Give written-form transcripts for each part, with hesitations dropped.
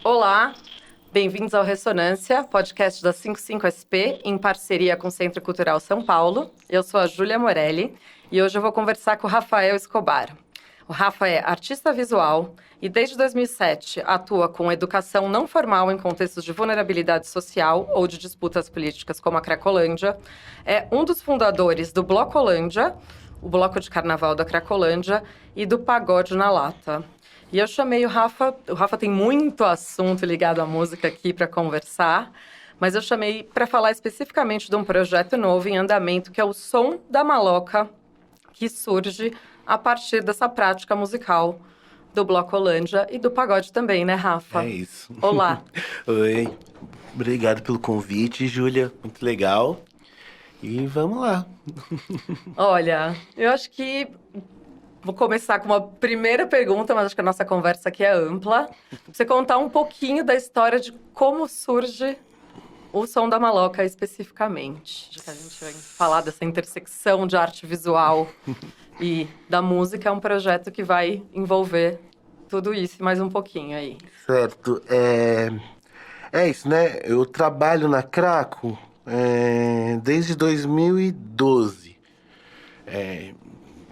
Olá, bem-vindos ao Ressonância, podcast da 55SP, em parceria com o Centro Cultural São Paulo. Eu sou a Júlia Morelli e hoje eu vou conversar com o Rafael Escobar. O Rafa é artista visual e desde 2007 atua com educação não formal em contextos de vulnerabilidade social ou de disputas políticas como a Cracolândia. É um dos fundadores do Blocolândia, o bloco de carnaval da Cracolândia, e do Pagode na Lata. E eu chamei o Rafa tem muito assunto ligado à música aqui para conversar, mas eu chamei para falar especificamente de um projeto novo em andamento, que é o Som da Maloca, que surge a partir dessa prática musical do Blocolândia e do pagode também, né, Rafa? É isso. Olá. Oi, obrigado pelo convite, Júlia, muito legal. E vamos lá. Olha, eu acho que vou começar com uma primeira pergunta, mas acho que a nossa conversa aqui é ampla. Você contar um pouquinho da história de como surge o Som da Maloca especificamente. Já que a gente vai falar dessa intersecção de arte visual e da música, é um projeto que vai envolver tudo isso e mais um pouquinho aí. Certo, é isso, né? Eu trabalho na Craco desde 2012.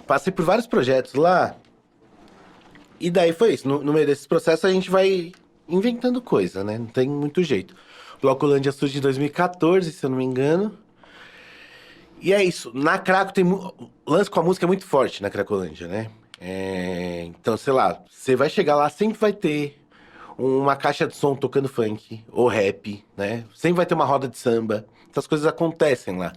Passei por vários projetos lá. E daí foi isso. No meio desse processo a gente vai inventando coisa, né? Não tem muito jeito. O Blocolândia surge em 2014, se eu não me engano. E é isso. Na Craco tem... O lance com a música é muito forte na Cracolândia, né? Então, sei lá, você vai chegar lá, sempre vai ter uma caixa de som tocando funk ou rap, né? Sempre vai ter uma roda de samba. Essas coisas acontecem lá.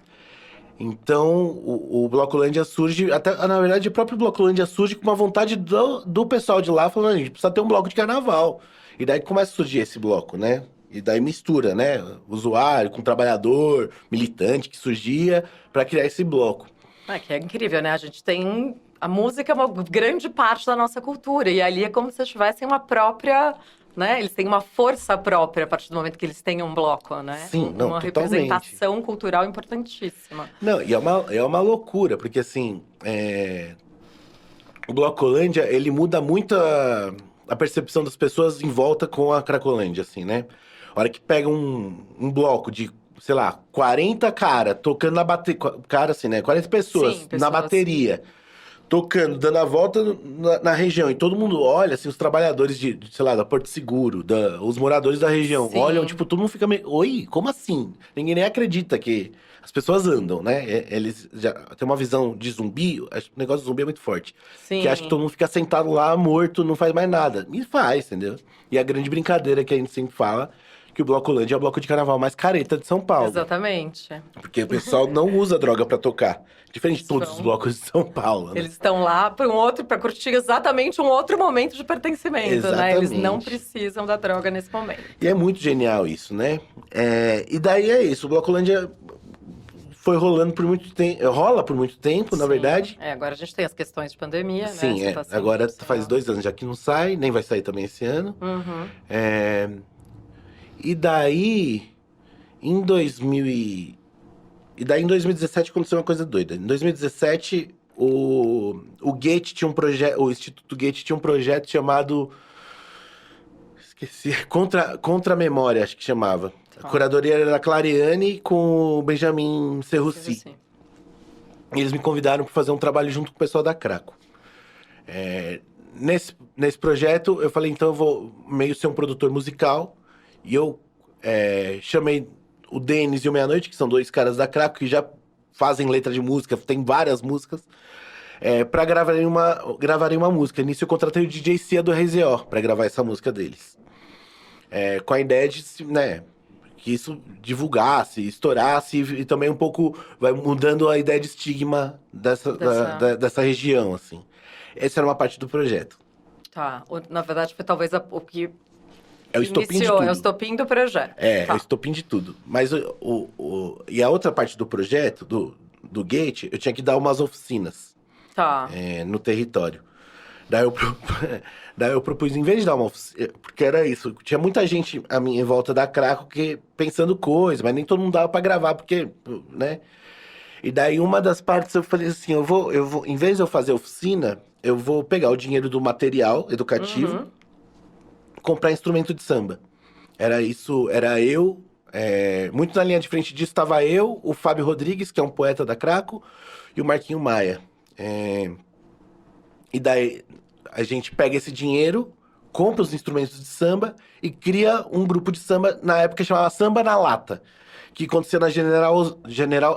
Então, o Blocolândia surge... Até, na verdade, o próprio Blocolândia surge com uma vontade do pessoal de lá, falando, a gente precisa ter um bloco de carnaval. E daí começa a surgir esse bloco, né? E daí mistura, né? Usuário com trabalhador, militante que surgia para criar esse bloco. Que é incrível, né? A gente tem... A música é uma grande parte da nossa cultura. E ali é como se eles tivessem uma própria... Né? Eles têm uma força própria a partir do momento que eles têm um bloco, né? Sim, não, uma totalmente. Representação cultural importantíssima. Não, e é uma loucura, porque assim... O Blocolândia, ele muda muito a percepção das pessoas em volta com a Cracolândia, assim, né? A hora que pega um bloco de, sei lá, 40 cara tocando na bateria... Cara, assim, né? 40 pessoas, Sim, na bateria, tocando, dando a volta na região. E todo mundo olha, assim, os trabalhadores sei lá, da Porto Seguro, os moradores da região, Sim. olham, tipo, todo mundo fica meio... Oi, como assim? Ninguém nem acredita que as pessoas andam, né? Eles já têm uma visão de zumbi, o negócio do zumbi é muito forte. Sim. Que acha que todo mundo fica sentado lá, morto, não faz mais nada. E faz, entendeu? E a grande brincadeira que a gente sempre fala, que o Blocolândia é o bloco de carnaval mais careta de São Paulo. Exatamente. Porque o pessoal não usa droga pra tocar. Diferente de todos os blocos de São Paulo, né? Eles estão lá para curtir exatamente um outro momento de pertencimento, Exatamente. né? Eles não precisam da droga nesse momento. E é muito genial isso, né? E daí é isso, o Blocolândia foi rolando por muito tempo, rola por muito tempo, na verdade. Agora a gente tem as questões de pandemia, Sim, né? agora faz 2 anos já que não sai, nem vai sair também esse ano. Uhum. E daí, em 2017 aconteceu uma coisa doida. Em 2017, o Goethe tinha um projeto, o Instituto Goethe tinha um projeto chamado... Esqueci, Contra a Memória, acho que chamava. A curadoria era da Clareane com o Benjamin Serrucci. E eles me convidaram para fazer um trabalho junto com o pessoal da Craco. Nesse projeto, eu falei, então eu vou meio ser um produtor musical. E eu chamei o Denis e o Meia-Noite, que são 2 caras da Craco, que já fazem letra de música, tem várias músicas, pra gravarem uma música. Nisso eu contratei o DJ Cia do RZO pra gravar essa música deles. Com a ideia de, né, que isso divulgasse, estourasse e também um pouco vai mudando a ideia de estigma dessa região, assim. Essa era uma parte do projeto. Tá, na verdade foi talvez o que é o estopim de tudo. É o estopim do projeto. É o estopim de tudo. Mas e a outra parte do projeto, do Gate, eu tinha que dar umas oficinas. Tá. No território. Daí eu propus, em vez de dar uma oficina, porque era isso, tinha muita gente à minha volta da Craco pensando coisa, mas nem todo mundo dava pra gravar, porque, né? E daí uma das partes eu falei assim, eu vou, em vez de eu fazer oficina, eu vou pegar o dinheiro do material educativo, comprar instrumento de samba. Era isso, era eu. Muito na linha de frente disso estava eu, o Fábio Rodrigues, que é um poeta da Craco, e o Marquinho Maia. E daí a gente pega esse dinheiro, compra os instrumentos de samba e cria um grupo de samba, na época chamava Samba na Lata, que acontecia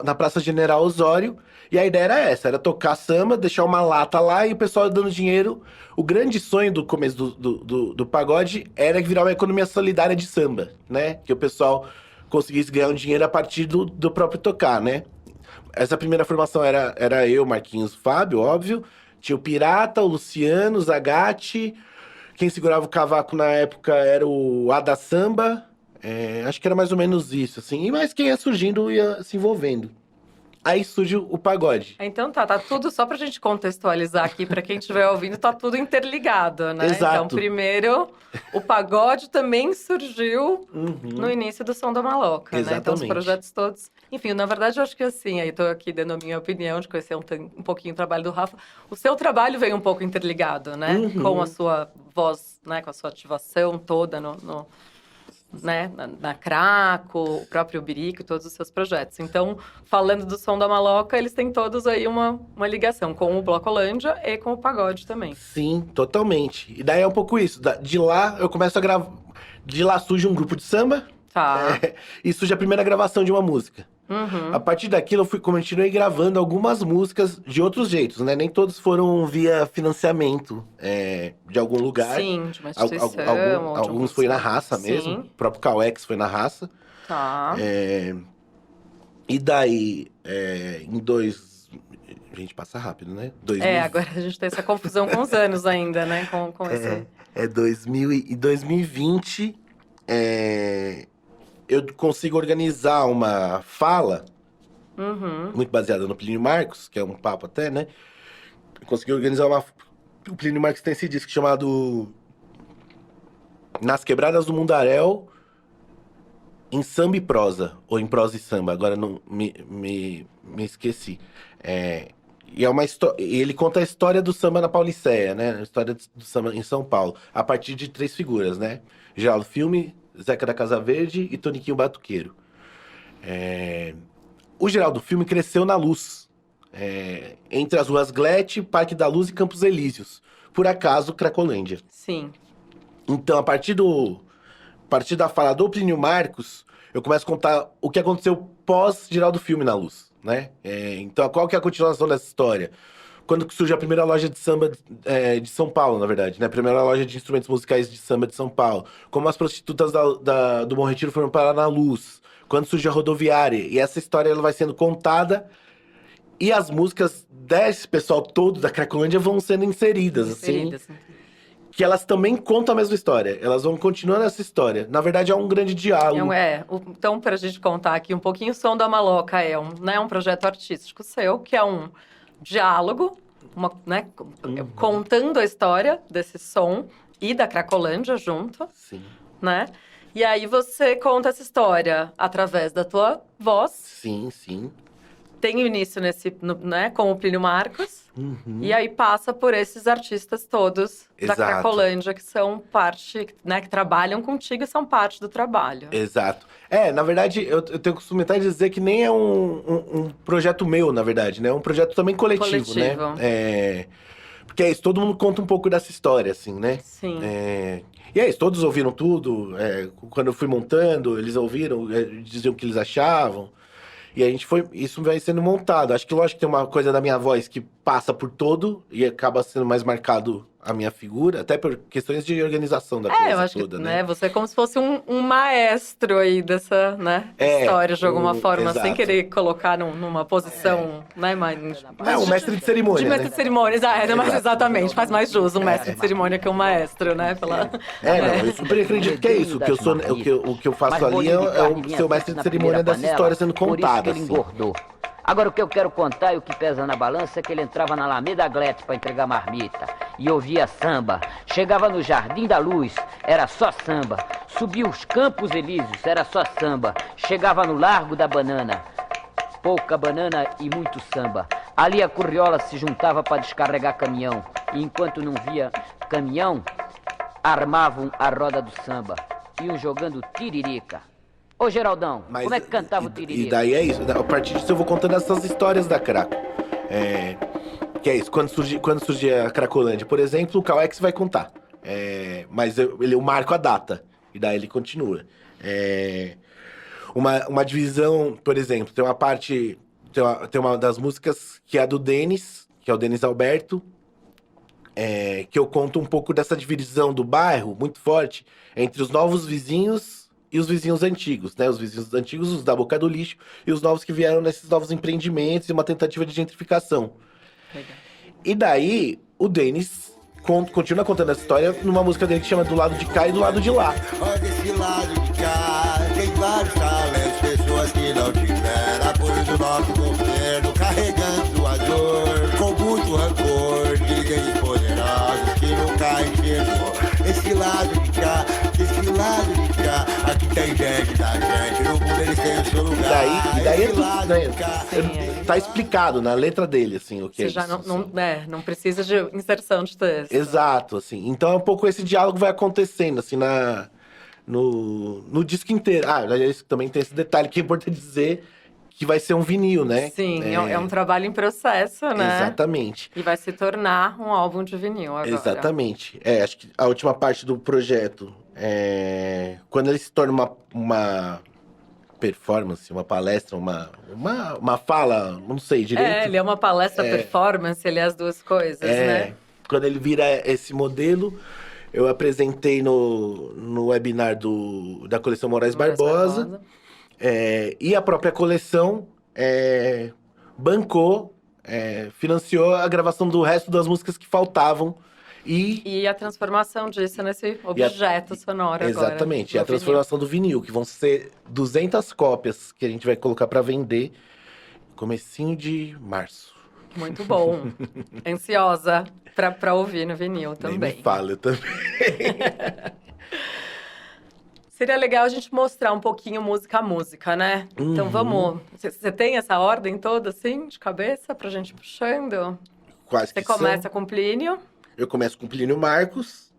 na Praça General Osório. E a ideia era essa, era tocar samba, deixar uma lata lá e o pessoal dando dinheiro. O grande sonho do começo do pagode era virar uma economia solidária de samba, né? Que o pessoal conseguisse ganhar um dinheiro a partir do próprio tocar, né? Essa primeira formação era eu, Marquinhos, Fábio, óbvio. Tinha o Pirata, o Luciano, o Zagatti. Quem segurava o cavaco na época era o Ada Samba. Acho que era mais ou menos isso, assim. E mais quem ia surgindo ia se envolvendo. Aí surge o pagode. Então tá tudo, só pra gente contextualizar aqui, pra quem estiver ouvindo, tá tudo interligado, né? Exato. Então, primeiro, o pagode também surgiu no início do Som da Maloca, né? Então, os projetos todos... Enfim, na verdade, eu acho que assim, aí tô aqui dando a minha opinião, de conhecer um pouquinho o trabalho do Rafa. O seu trabalho veio um pouco interligado, né? Com a sua voz, né? Com a sua ativação toda né, na Craco, o próprio Birico, todos os seus projetos. Então, falando do Som da Maloca, eles têm todos aí uma ligação com o Blocolândia e com o pagode também. Sim, totalmente. E daí é um pouco isso. De lá, eu começo a gravar... De lá surge um grupo de samba. Tá. E surge a primeira gravação de uma música. A partir daquilo, continuei gravando algumas músicas de outros jeitos, né? Nem todos foram via financiamento de algum lugar. Sim, de uma instituição. Alguns foi na raça mesmo. O próprio Cauex foi na raça. Tá. E daí, Gente, passa rápido, né? Agora a gente tem essa confusão com os anos ainda, né? Com esse... 2020, eu consigo organizar uma fala, muito baseada no Plínio Marcos, que é um papo até, né? Eu consegui organizar o Plínio Marcos tem esse disco chamado Nas Quebradas do Mundaréu, em samba e prosa, ou em prosa e samba, agora não me esqueci. E é uma história. Ele conta a história do samba na Pauliceia, né? A história do samba em São Paulo, a partir de 3 figuras, né? Geraldo Filme, Zeca da Casa Verde e Toniquinho Batuqueiro. O Geraldo Filme cresceu na Luz, entre as ruas Glete, Parque da Luz e Campos Elíseos. Por acaso, Cracolândia. Sim. Então, a partir da fala do Plínio Marcos, eu começo a contar o que aconteceu pós Geraldo Filme na Luz, né? Então, qual que é a continuação dessa história? Quando surge a primeira loja de samba de São Paulo, na verdade, né? A primeira loja de instrumentos musicais de samba de São Paulo. Como as prostitutas do Bom Retiro foram parar na Luz. Quando surge a rodoviária. E essa história ela vai sendo contada. E as músicas desse pessoal todo da Cracolândia vão sendo inseridas, assim. Que elas também contam a mesma história. Elas vão continuando essa história. Na verdade, é um grande diálogo. Então, pra gente contar aqui um pouquinho, o Som da Maloca é um projeto artístico seu, que é um diálogo, né, contando a história desse som e da Cracolândia junto. Sim. Né? E aí você conta essa história através da tua voz. Sim, sim. Tem o início né, com o Plínio Marcos. E aí passa por esses artistas todos da Cracolândia, que são parte, né, que trabalham contigo e são parte do trabalho. Exato. Na verdade, eu tenho costume até dizer que nem é um projeto meu, na verdade, né? É um projeto também coletivo. Né? Porque é isso, todo mundo conta um pouco dessa história, assim, né? Sim. E é isso, todos ouviram tudo. Quando eu fui montando, eles ouviram, diziam o que eles achavam. E isso vai sendo montado. Acho que, lógico, tem uma coisa da minha voz que passa por todo e acaba sendo mais marcado a minha figura, até por questões de organização da coisa eu acho toda, que, né? Você é como se fosse um maestro aí dessa, né, história, de alguma forma, sem querer colocar numa posição, né, mais... um mestre de cerimônia, de mestre de cerimônias, mas exatamente, faz mais jus um mestre de cerimônia que um maestro, né? Eu super acredito que é isso, o que eu faço ali é o ser o mestre de cerimônia dessa história sendo contada, assim. Agora, o que eu quero contar e o que pesa na balança é que ele entrava na Alameda Glete para entregar marmita e ouvia samba. Chegava no Jardim da Luz, era só samba. Subia os Campos Elíseos, era só samba. Chegava no Largo da Banana, pouca banana e muito samba. Ali a curriola se juntava para descarregar caminhão. E enquanto não via caminhão, armavam a roda do samba. Iam jogando tiririca. Ô, Geraldão, Mas, como é que cantava o tiririca? E daí é isso. A partir disso eu vou contando essas histórias da Craco. Que é isso. Quando surgia a Cracolândia, por exemplo, o Cauex vai contar. Mas eu marco a data. E daí ele continua. Uma divisão, por exemplo, tem uma parte... Tem uma das músicas que é a do Denis, que é o Denis Alberto. Que eu conto um pouco dessa divisão do bairro, muito forte, entre os novos vizinhos e os vizinhos antigos, né? Os vizinhos antigos, os da Boca do Lixo, e os novos que vieram nesses novos empreendimentos e uma tentativa de gentrificação. Legal. E daí, o Denis continua contando essa história numa música dele que chama Do Lado de Cá e Do Lado de Lá. Olha desse lado de cá, tem vários talentos, pessoas que não tiveram apoio do nosso governo, carregando a dor, com muito rancor, dirigentes poderosos que nunca enxergou. Esse lado de cá, desse lado de cá, aqui tem gente da gente, no mundo eles têm o seu lugar. E daí é Esse tudo, lado né? de cá, Tá explicado na letra dele, assim, o que Você é já isso. não precisa de inserção de texto. Exato, assim. Então é um pouco esse diálogo vai acontecendo, assim, no disco inteiro. Isso também tem esse detalhe que é importante dizer, que vai ser um vinil, né? Sim, é um trabalho em processo, né? Exatamente. E vai se tornar um álbum de vinil agora. Exatamente. Acho que a última parte do projeto, quando ele se torna uma performance, uma palestra, uma fala, não sei direito. Ele é uma palestra performance, ele é as duas coisas, né? Quando ele vira esse modelo, eu apresentei no webinar da coleção Moraes Barbosa. E a própria coleção bancou, financiou a gravação do resto das músicas que faltavam. E a transformação disso nesse objeto sonoro agora. Exatamente, e a transformação do vinil, que vão ser 200 cópias que a gente vai colocar para vender comecinho de março. Muito bom. Ansiosa pra ouvir no vinil também. Nem me fala, eu também. Seria legal a gente mostrar um pouquinho música a música, né? Então vamos... Você tem essa ordem toda, assim, de cabeça, pra gente ir puxando? Quase que Você começa com Plínio. Eu começo com Plínio Marcos,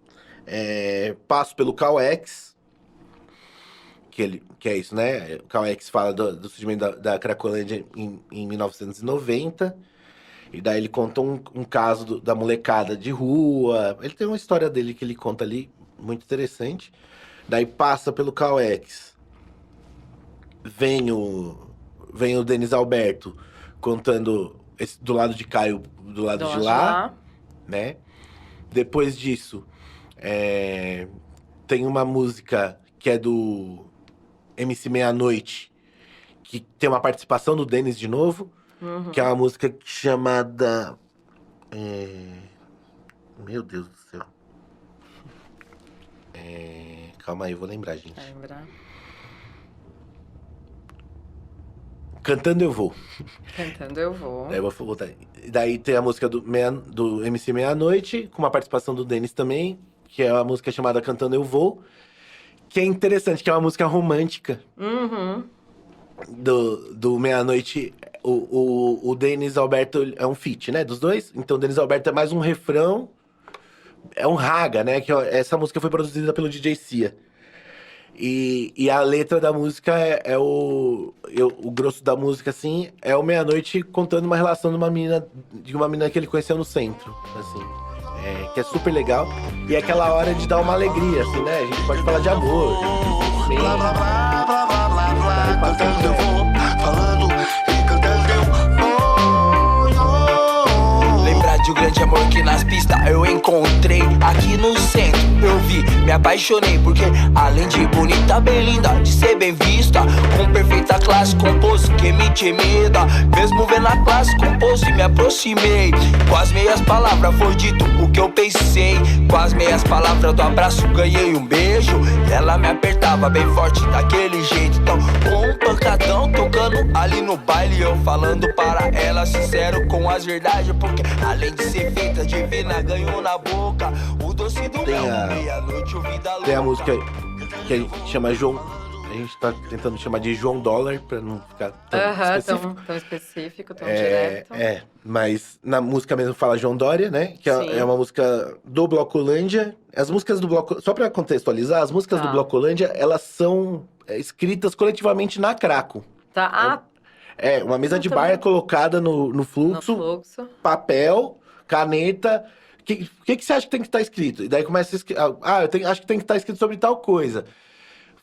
passo pelo Cauex, que é isso, né? O Cauex fala do surgimento da Cracolândia em 1990, e daí ele conta um caso da molecada de rua. Ele tem uma história dele que ele conta ali, muito interessante. Daí passa pelo Cauex, vem o Denis Alberto contando do lado de cá e do lado de lá, né? Depois disso, tem uma música que é do MC Meia-Noite, que tem uma participação do Denis de novo, que é uma música chamada... Meu Deus do céu. Calma aí, eu vou lembrar, gente. Vai lembrar? Cantando Eu Vou. Cantando Eu Vou. Daí eu vou voltar. Daí tem a música do MC Meia-Noite, com uma participação do Denis também, que é a música chamada Cantando Eu Vou, que é interessante, que é uma música romântica. Do Meia-Noite. O Denis Alberto é um feat, né, dos dois. Então o Denis Alberto é mais um refrão, é um raga, né, que essa música foi produzida pelo DJ Cia. E a letra da música o grosso da música, assim, é o Meia-Noite contando uma relação de uma menina que ele conheceu no centro, assim. Que é super legal. E é aquela hora de dar uma alegria, assim, né? A gente pode falar de amor. Sim. blá blá blá blá blá blá blá, cantando eu vou, falando e cantando eu vou. Lembrar de um grande amor que nas pistas eu encontrei aqui no centro. Eu vi, me apaixonei porque além de bonita, bem linda, de ser bem vista, com perfeita classe, compôs que me intimida. Mesmo vendo a classe, compôs e me aproximei. Com as meias palavras foi dito o que eu pensei. Com as meias palavras do abraço ganhei um beijo. Ela me apertava bem forte daquele jeito. Então com um pancadão tocando ali no baile, eu falando para ela sincero com as verdades, porque além de ser feita divina, ganhou na boca o doce do mel. Meia-noite o vida louca. Tem a música que a gente chama A gente tá tentando chamar de João Dólar, pra não ficar tão específico. Tão específico, tão direto. Mas na música mesmo fala João Dória, né? Que é uma música do Blocolândia. As músicas do Bloco... Só pra contextualizar, as músicas do Blocolândia, elas são escritas coletivamente na Craco. Tá, Uma mesa de bar colocada no fluxo, papel, caneta. O que você acha que tem que estar escrito? E daí começa a escrever. Acho que tem que estar escrito sobre tal coisa.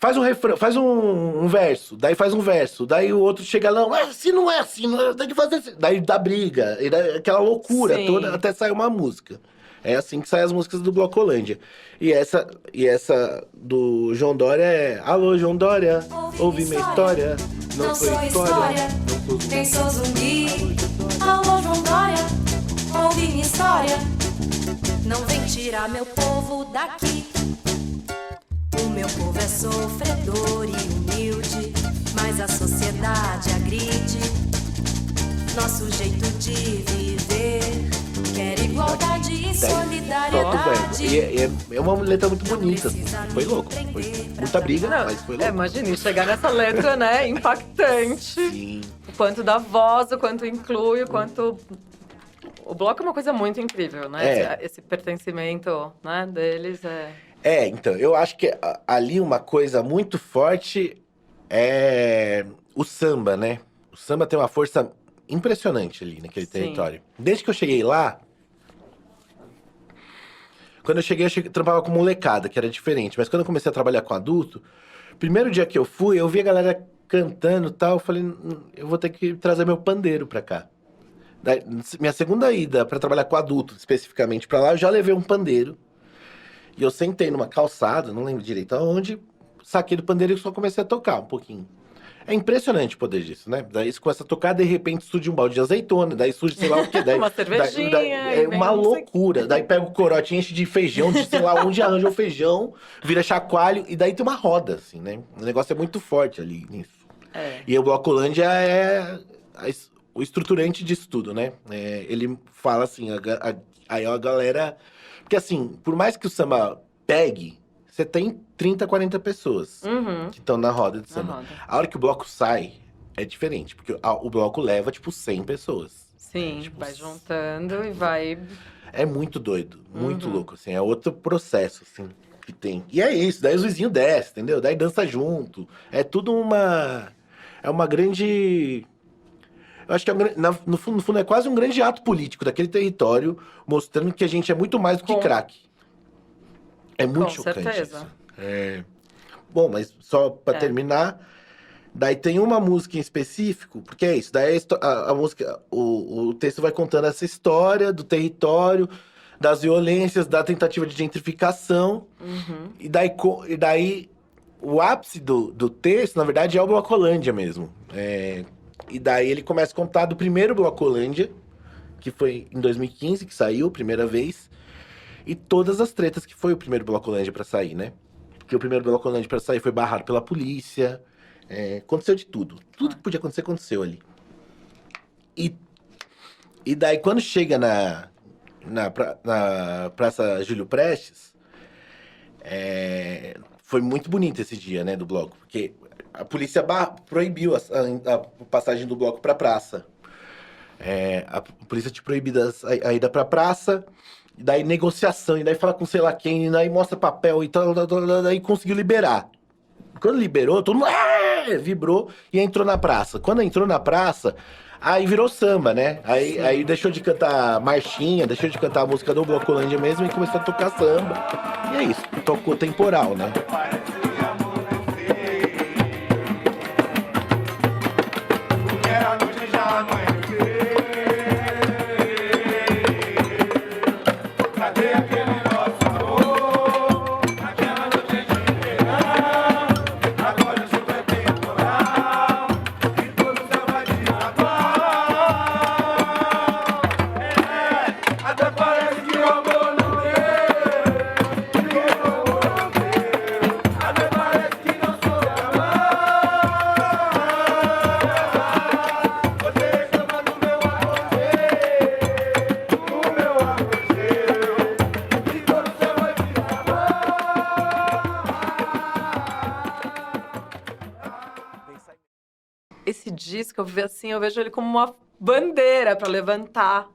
Faz um refrão, faz um verso, daí faz um verso, daí o outro chega lá, assim não é assim, tem que fazer assim. Daí dá briga, e daí, aquela loucura toda, até sair uma música. É assim que saem as músicas do Blocolândia. E essa do João Dória é: alô, João Dória, ouvi minha história, não sou história, nem sou zumbi. Alô, João Dória, ouvi minha história, não vem tirar meu povo daqui. O meu povo é sofredor e humilde, mas a sociedade agride nosso jeito de viver. Quer igualdade e solidariedade. É uma letra muito bonita. Assim. Foi louco. Foi muita briga, mas foi louco. Imagine, chegar nessa letra, né? Impactante. Sim. O quanto dá voz, o quanto inclui, o quanto... O bloco é uma coisa muito incrível, né? Esse pertencimento, né, deles então, eu acho que ali uma coisa muito forte é o samba, né? O samba tem uma força impressionante ali naquele território. Desde que eu cheguei lá, quando eu cheguei, trabalhava com molecada, que era diferente. Mas quando eu comecei a trabalhar com adulto, primeiro dia que eu fui, eu vi a galera cantando e tal, eu falei, eu vou ter que trazer meu pandeiro pra cá. Daí, minha segunda ida pra trabalhar com adulto, especificamente pra lá, eu já levei um pandeiro. E eu sentei numa calçada, não lembro direito aonde, saquei do pandeiro e só comecei a tocar um pouquinho. É impressionante o poder disso, né? Daí você começa a tocar, de repente surge um balde de azeitona, daí surge sei lá o quê. Daí, uma cervejinha. É uma loucura. Daí pega o corote, enche de feijão, de sei lá onde arranja o feijão, vira chacoalho, e daí tem uma roda, assim, né? O negócio é muito forte ali nisso. E o Blocolândia é o estruturante disso tudo, né? Ele fala assim, aí a galera... Porque assim, por mais que o samba pegue, você tem 30, 40 pessoas que estão na roda de samba. A hora que o bloco sai, é diferente. Porque o bloco leva, tipo, 100 pessoas. Sim, tipo, vai juntando e vai... É muito doido, muito louco, assim. É outro processo, assim, que tem. E é isso, daí os vizinhos descem, entendeu? Daí dança junto. É tudo uma... É uma grande... Eu acho que no fundo é quase um grande ato político daquele território, mostrando que a gente é muito mais do que craque. É muito chocante. Com certeza. Isso. Bom, mas só pra terminar, daí tem uma música em específico, porque é isso, daí a música, o texto vai contando essa história do território, das violências, da tentativa de gentrificação, e daí o ápice do texto, na verdade, é o Blocolândia mesmo. E daí ele começa a contar do primeiro Blocolândia, que foi em 2015, que saiu, primeira vez. E todas as tretas que foi o primeiro Blocolândia pra sair, né? Porque o primeiro Blocolândia pra sair foi barrado pela polícia. Aconteceu de tudo. Tudo que podia acontecer, aconteceu ali. E daí, quando chega na Praça Júlio Prestes, foi muito bonito esse dia, né, do bloco. Porque a polícia proibiu a passagem do bloco pra praça. A polícia tinha proibido a ida pra praça, e daí negociação, e daí fala com sei lá quem, e daí mostra papel e tal, daí conseguiu liberar. Quando liberou, todo mundo vibrou e entrou na praça. Quando entrou na praça, aí virou samba, né? Aí deixou de cantar marchinha, deixou de cantar a música do Blocolândia mesmo e começou a tocar samba. E é isso, tocou temporal, né? disco, eu vejo ele como uma bandeira para levantar,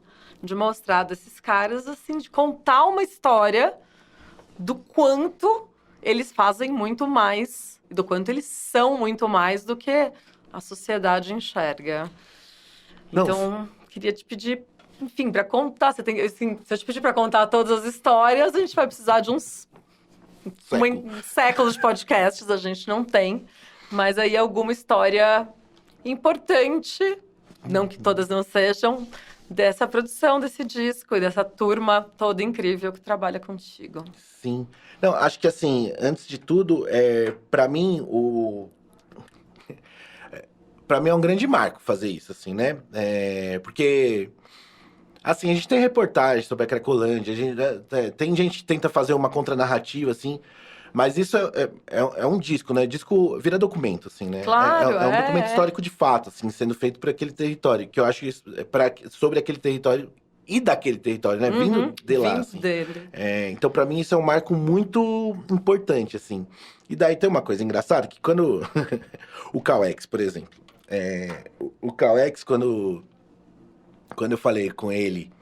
de mostrar desses caras, assim, de contar uma história do quanto eles fazem muito mais, e do quanto eles são muito mais do que a sociedade enxerga. Não. Então, queria te pedir, enfim, para contar. Se eu te pedir para contar todas as histórias, a gente vai precisar de uns séculos de podcasts, a gente não tem. Mas aí alguma história importante, não que todas não sejam, dessa produção desse disco e dessa turma toda incrível que trabalha contigo. Sim. Não, acho que assim, antes de tudo, para mim, Pra mim é um grande marco fazer isso, assim, né? Porque, assim, a gente tem reportagem sobre a Cracolândia, tem gente que tenta fazer uma contranarrativa, assim, mas isso é um disco, né? Disco vira documento, assim, né? Claro, é um documento histórico de fato, assim, sendo feito por aquele território, que eu acho isso, sobre aquele território e daquele território, né? Vindo de lá, assim. Dele. Então, pra mim, isso é um marco muito importante, assim. E daí tem uma coisa engraçada, que quando... o Cauex, por exemplo. O Cauex, quando eu falei com ele,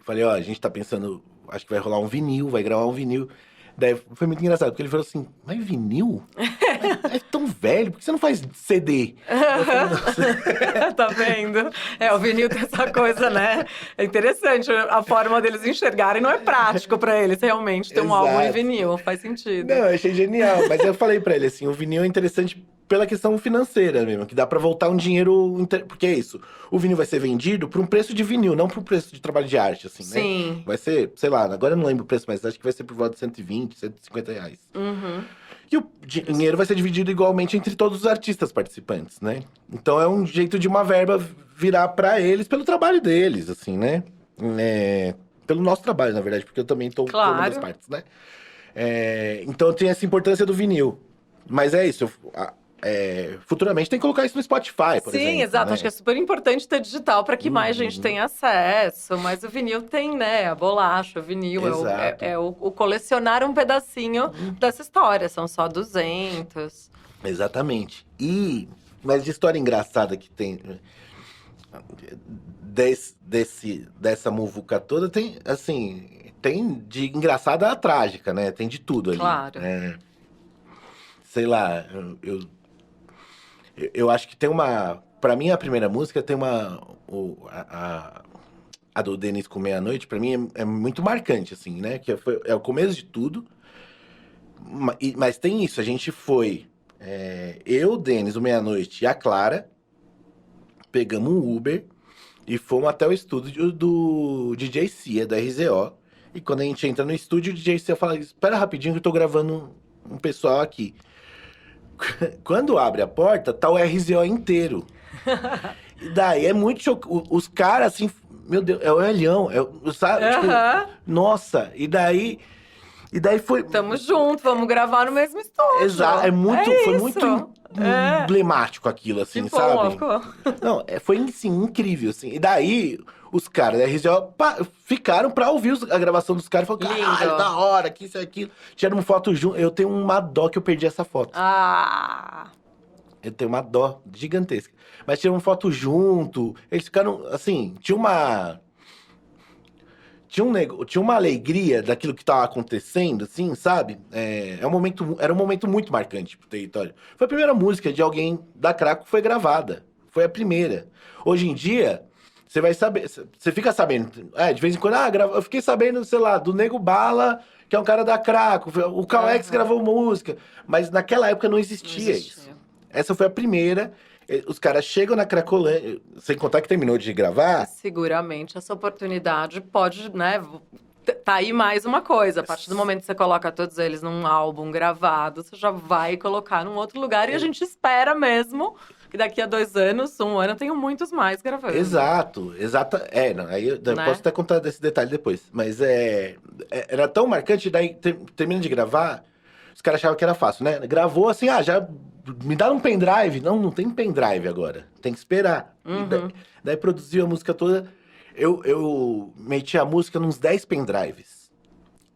falei, ó, a gente tá pensando, acho que vai rolar um vinil, vai gravar um vinil. Daí foi muito engraçado, porque ele falou assim, mas vinil? É tão velho, por que você não faz CD? Eu falei, nossa. Tá vendo? O vinil tem essa coisa, né? É interessante, a forma deles enxergarem não é prático pra eles, realmente, ter um álbum em vinil, faz sentido. Não, eu achei genial, mas eu falei pra ele assim, o vinil é interessante pela questão financeira mesmo, que dá pra voltar um dinheiro... Porque é isso, o vinil vai ser vendido por um preço de vinil, não por um preço de trabalho de arte, assim, né? Sim. Vai ser, sei lá, agora eu não lembro o preço, mas acho que vai ser por volta de 120, 150 reais. E o dinheiro vai ser dividido igualmente entre todos os artistas participantes, né? Então é um jeito de uma verba virar pra eles pelo trabalho deles, assim, né? Pelo nosso trabalho, na verdade, porque eu também tô Claro. uma das partes, né? Então tem essa importância do vinil. Mas é isso, futuramente tem que colocar isso no Spotify, por exemplo. Sim, exato. Né? Acho que é super importante ter digital para que mais gente tenha acesso. Mas o vinil tem, né? A bolacha, o vinil. Exato. O colecionar um pedacinho dessa história. São só 200. Exatamente. Mas de história engraçada que tem... Dessa muvuca toda, tem, assim... Tem de engraçada a trágica, né? Tem de tudo ali. Claro. Sei lá, eu acho que tem uma... Pra mim, a primeira música tem uma... A do Denis com Meia-Noite, pra mim, é muito marcante, assim, né? Que é o começo de tudo. Mas tem isso, a gente foi... eu, o Denis, o Meia-Noite e a Clara, pegamos um Uber e fomos até o estúdio do DJ Cia, da RZO. E quando a gente entra no estúdio, o DJ Cia fala, espera rapidinho que eu tô gravando um pessoal aqui. Quando abre a porta, tá o RZO inteiro. E daí é muito chocante. Os caras, assim, meu Deus, é o Elhão, sabe? Tipo, nossa, e daí foi... Tamo junto, vamos gravar no mesmo estúdio. Exato, foi muito emblemático aquilo, assim, que sabe? Bom. Não, foi, assim, incrível, assim. E daí, os caras da RZO ficaram pra ouvir a gravação dos caras. Falaram, caralho, da hora, que isso e aquilo. Tiraram uma foto junto. Eu tenho uma dó que eu perdi essa foto. Eu tenho uma dó gigantesca. Mas tiraram uma foto junto. Eles ficaram, assim, tinha uma alegria daquilo que tava acontecendo, assim, sabe? Era um momento muito marcante pro território. Foi a primeira música de alguém da Craco que foi gravada. Foi a primeira. Hoje em dia, você vai saber... Você fica sabendo... de vez em quando... eu fiquei sabendo, sei lá, do Nego Bala, que é um cara da Craco. O Cauex gravou música. Mas naquela época não existia isso. Essa foi a primeira... Os caras chegam na Cracolândia, sem contar que terminou de gravar. Seguramente essa oportunidade pode, né? Tá aí mais uma coisa. A partir do momento que você coloca todos eles num álbum gravado, você já vai colocar num outro lugar. E a gente espera mesmo que daqui a 2 anos, 1 ano, tenham muitos mais gravando. Exato. Não, aí eu posso até contar desse detalhe depois. Mas era tão marcante, daí termina de gravar, os caras achavam que era fácil, né? Gravou assim, já... Me dá um pendrive. Não tem pendrive agora. Tem que esperar. Daí produziu a música toda. Eu meti a música nos 10 pendrives.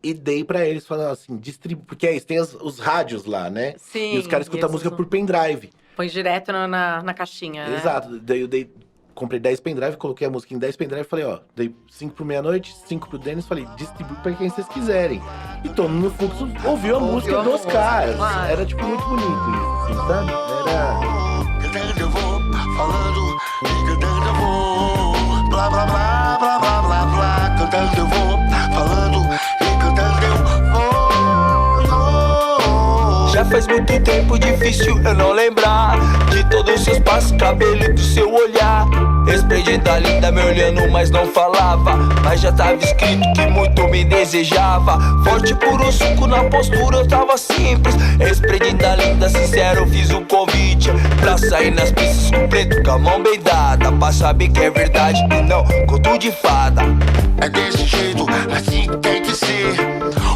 E dei pra eles, falando assim, porque é isso, tem os rádios lá, né? Sim. E os caras escutam a música por pendrive. Põe direto na caixinha, né? Exato. Daí eu comprei 10 pendrive, coloquei a música em 10 pendrive e falei, ó, dei 5 pro Meia-Noite, 5 pro Denis, falei, distribui pra quem vocês quiserem. E todo mundo no fluxo ouviu a música dos caras. claro. Era, tipo, muito bonito isso, assim, sabe? Era... Cantando eu vou, falando e cantando eu vou. Blá, blá, blá, blá, blá, blá, blá. Cantando eu vou, falando e cantando eu vou. Já faz muito tempo, difícil eu não lembrar de todos os seus passos, cabelo do seu olhar. Esplêndida, linda, me olhando, mas não falava. Mas já tava escrito que muito me desejava. Forte, puro suco na postura, eu tava simples. Esplêndida, linda, sincero, eu fiz um convite pra sair nas pistas com preto, com a mão bem dada, pra saber que é verdade e não conto de fada. É desse jeito, assim que tem que ser.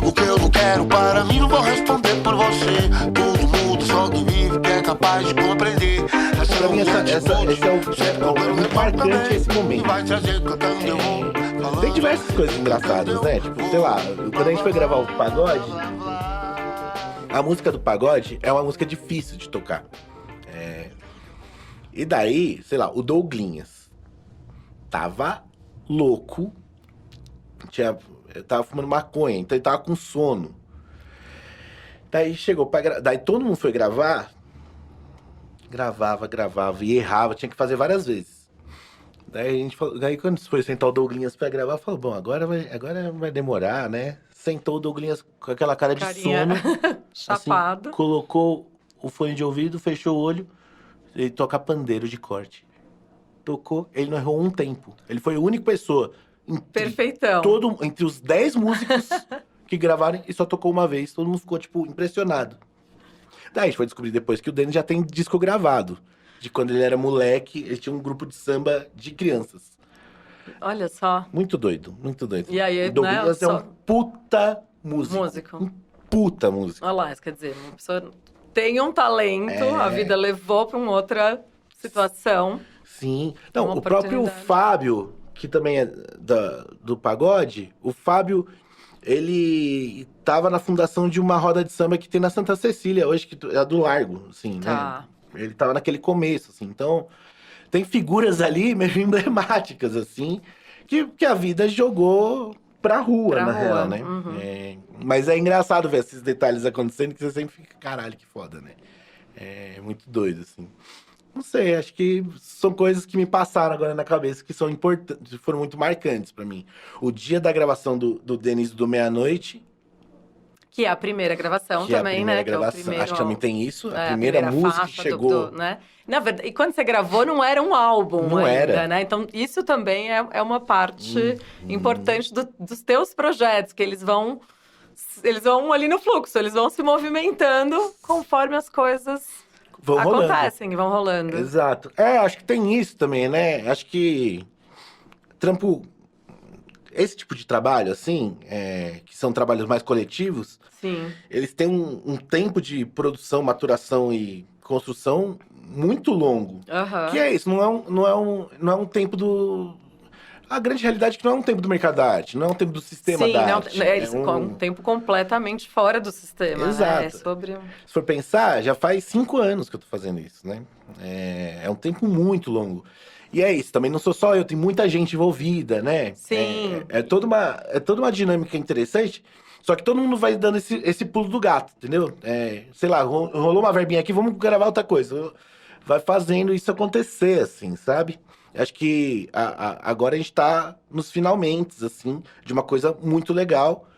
O que eu não quero para mim, não vou responder por você. Todo mundo só que vive, que é capaz de compreender. Pra mim, esse é o muito marcante esse momento. Vai trazer cantando eu vou. Tem diversas coisas engraçadas, né? Tipo, sei lá, quando a gente foi gravar o pagode, a música do pagode é uma música difícil de tocar. E daí, sei lá, o Douglinhas tava louco, eu tava fumando maconha, então ele tava com sono. Daí chegou daí todo mundo foi gravar, gravava e errava, tinha que fazer várias vezes. Daí a gente falou, daí quando foi sentar o Douglinhas pra gravar, falou, bom, agora vai demorar, né? Sentou o Douglinhas com aquela cara de Carinha sono, chapado. assim, colocou o fone de ouvido, fechou o olho, ele toca pandeiro de corte. Tocou, ele não errou um tempo. Ele foi a única pessoa Perfeitão. entre os 10 músicos que gravaram e só tocou uma vez. Todo mundo ficou, tipo, impressionado. Daí a gente foi descobrir depois que o Denis já tem disco gravado. De quando ele era moleque, ele tinha um grupo de samba de crianças. Olha só. Muito doido, muito doido. E aí, o Douglas né, é um puta músico. Um puta músico. Olha lá, isso quer dizer, uma pessoa tem um talento, a vida levou pra uma outra situação. Sim. Não, Uma o próprio oportunidade. Fábio, que também é do pagode, o Fábio, ele tava na fundação de uma roda de samba que tem na Santa Cecília, hoje, que é a do Largo, assim, Tá. né? Ele tava naquele começo, assim. Então, tem figuras ali meio emblemáticas, assim, que a vida jogou pra rua, Pra na rua, real, né? uhum. Mas é engraçado ver esses detalhes acontecendo, que você sempre fica, caralho, que foda, né? É muito doido, assim. Não sei, acho que são coisas que me passaram agora na cabeça que são importantes, foram muito marcantes pra mim. O dia da gravação do Denis do Meia-Noite, Que é a primeira gravação que é a também, primeira né? gravação, Que é o primeiro, acho que também tem isso, a é, primeira música que faixa chegou. né? Na verdade, e quando você gravou, não era um álbum Não ainda, era. né? Então, isso também é uma parte importante dos teus projetos, que eles vão ali no fluxo, eles vão se movimentando conforme as coisas Vão rolando. acontecem, vão rolando. Exato. Acho que tem isso também, né? Acho que esse tipo de trabalho, assim, que são trabalhos mais coletivos, Sim. eles têm um tempo de produção, maturação e construção muito longo. Aham. Que é isso, não é um tempo do... A grande realidade é que não é um tempo do mercado da arte, não é um tempo do sistema Sim, da não, arte. é um tempo completamente fora do sistema, Exato. né? É sobre... Se for pensar, já faz 5 anos que eu tô fazendo isso, né? É um tempo muito longo. E é isso, também não sou só eu, tem muita gente envolvida, né? Sim. É toda uma dinâmica interessante, só que todo mundo vai dando esse pulo do gato, entendeu? Sei lá, rolou uma verbinha aqui, vamos gravar outra coisa. Vai fazendo isso acontecer, assim, sabe? Acho que agora a gente tá nos finalmente, assim, de uma coisa muito legal.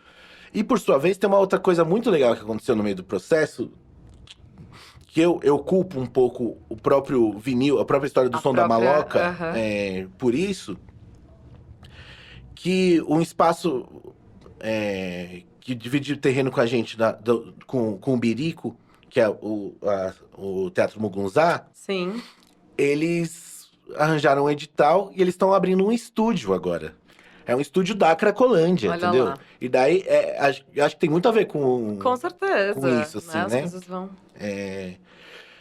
E, por sua vez, tem uma outra coisa muito legal que aconteceu no meio do processo, que eu culpo um pouco o próprio vinil, a própria história do A Som da própria- Maloca, aham. por isso, que um espaço que divide o terreno com a gente, com o Birico, que é o Teatro Mugunzá, Sim. eles arranjaram um edital e eles estão abrindo um estúdio agora. É um estúdio da Cracolândia, Olha entendeu? lá. E daí, acho que tem muito a ver com certeza. com isso, assim, As né? coisas vão...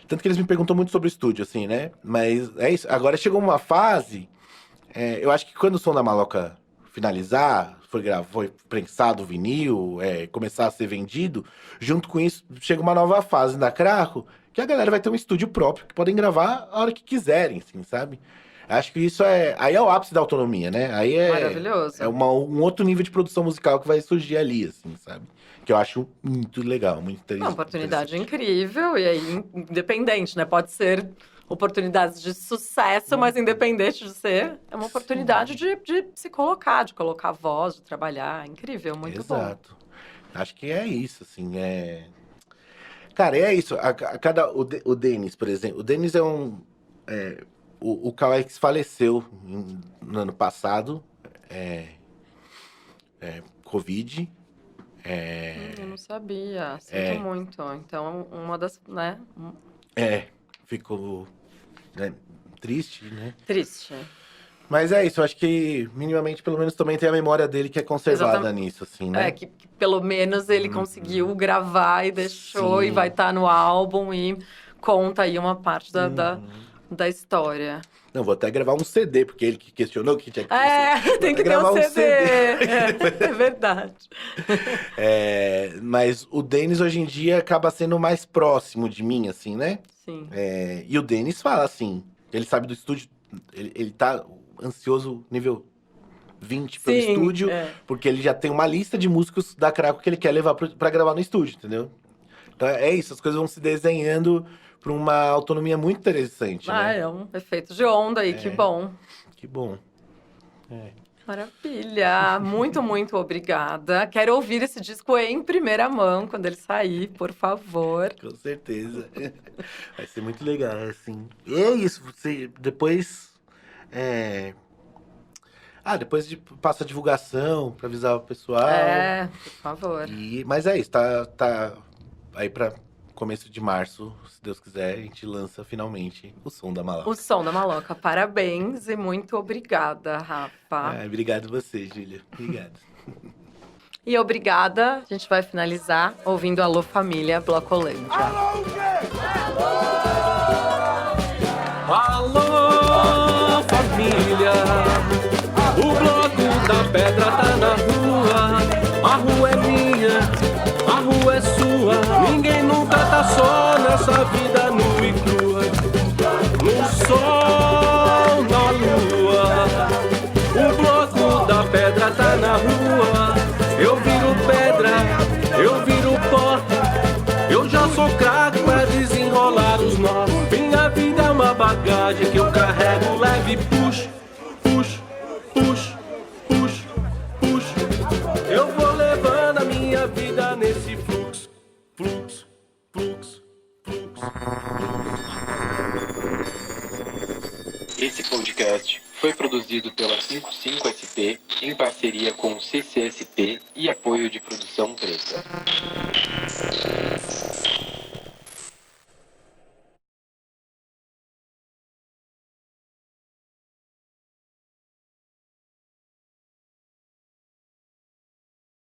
Tanto que eles me perguntam muito sobre o estúdio, assim, né? Mas é isso. Agora chegou uma fase... eu acho que quando o Som da Maloca finalizar, foi prensado o vinil, começar a ser vendido, junto com isso, chega uma nova fase da Craco, que a galera vai ter um estúdio próprio, que podem gravar a hora que quiserem, assim, sabe? Acho que isso aí é o ápice da autonomia, né? Aí Maravilhoso. é um outro nível de produção musical que vai surgir ali, assim, sabe? Que eu acho muito legal, muito interessante. Uma oportunidade incrível, e aí, independente, né? Pode ser oportunidades de sucesso, mas independente de ser, é uma oportunidade de se colocar, de colocar voz, de trabalhar. Incrível, muito bom. Exato. Acho que é isso, assim, Cara, é isso. O Denis, por exemplo. O Denis é o Cauex faleceu no ano passado. Covid. Eu não sabia, sinto muito. Então, uma das, né? Ficou triste, né? Triste. Mas é isso, eu acho que minimamente, pelo menos, também tem a memória dele que é conservada Exatamente. nisso, assim, né? Que pelo menos ele conseguiu gravar e deixou, Sim. e vai estar no álbum e conta aí uma parte da história. Não, vou até gravar um CD, porque ele que questionou que tinha que ter Tem que ter gravar um CD. É verdade. Mas o Denis, hoje em dia, acaba sendo mais próximo de mim, assim, né? Sim. E o Denis fala, assim, ele sabe do estúdio, ele tá ansioso nível 20 pelo Sim, estúdio, porque ele já tem uma lista de músicos da Craco que ele quer levar pra gravar no estúdio, entendeu? Então é isso, as coisas vão se desenhando pra uma autonomia muito interessante, né? É um efeito de onda aí, que bom. Que bom. Maravilha! Muito, muito obrigada. Quero ouvir esse disco em primeira mão, quando ele sair, por favor. Com certeza. Vai ser muito legal, assim. E é isso, você depois... depois passa a divulgação pra avisar o pessoal. Por favor. Mas é isso, tá aí pra começo de março, se Deus quiser, a gente lança finalmente o Som da Maloca. O Som da Maloca. Parabéns e muito obrigada, Rafa. Obrigado você, Júlia. Obrigado. E obrigada, a gente vai finalizar ouvindo Alô Família, Blocolândia. Alô, família, o bloco da pedra tá na rua. A rua é minha, a rua é sua. Ninguém nunca tá só nessa vida nua e crua. No sol, na lua, o bloco da pedra tá na rua. Eu viro pedra, eu viro pó. Eu já sou craque pra desenrolar os nós. Minha vida é uma bagagem que eu carrego leve e puxo, puxo, puxo, puxo, puxo. Eu vou levando a minha vida nesse fluxo, fluxo, fluxo, fluxo. Esse podcast foi produzido pela 55SP em parceria com o CCSP e apoio de produção Preta.